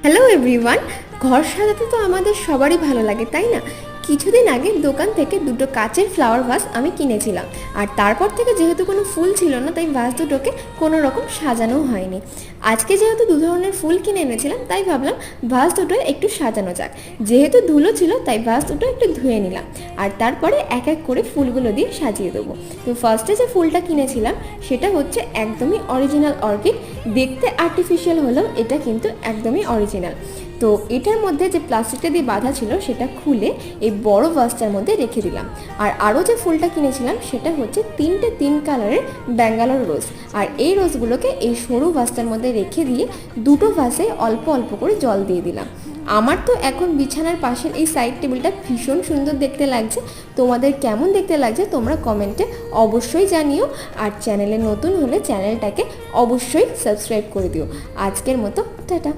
Hello everyone. ঘর সাজাতে তো আমাদের সবারই ভালো লাগে, তাই না? কিছুদিন আগে দোকান থেকে দুটো কাচের ফ্লাওয়ার ভাস আমি কিনেছিলাম, আর তারপর থেকে যেহেতু কোনো ফুল ছিল না, তাই ভাস দুটোকে কোনো রকম সাজানো হয়নি। আজকে যেহেতু দু ধরনের ফুল কিনে এনেছিলাম, তাই ভাবলাম ভাস দুটো একটু সাজানো যাক। যেহেতু ধুলো ছিল, তাই ভাস দুটো একটু ধুয়ে নিলাম, আর তারপরে এক এক করে ফুলগুলো দিয়ে সাজিয়ে দেবো। তো ফার্স্টে যে ফুলটা কিনেছিলাম সেটা হচ্ছে একদমই অরিজিনাল অর্কিড। দেখতে আর্টিফিশিয়াল হলেও এটা কিন্তু একদমই অরিজিনাল। তো এটার মধ্যে যে প্লাস্টিকটা দিয়ে বাঁধা ছিল সেটা খুলে এই বড় ভাসটার মধ্যে রেখে দিলাম। আর আরও যে ফুলটা কিনেছিলাম সেটা হচ্ছে তিনটে তিন কালারের ব্যাঙ্গালোর রোজ, আর এই রোজগুলোকে এই সরু ভাসটার মধ্যে রেখে দিয়ে দুটো ভাসে অল্প অল্প করে জল দিয়ে দিলাম। আমার তো এখন বিছানার পাশের এই সাইড টেবিলটা ভীষণ সুন্দর দেখতে লাগছে। তোমাদের কেমন দেখতে লাগছে তোমরা কমেন্টে অবশ্যই জানিও, আর চ্যানেলে নতুন হলে চ্যানেলটাকে অবশ্যই সাবস্ক্রাইব করে দিও। আজকের মতো টাটা।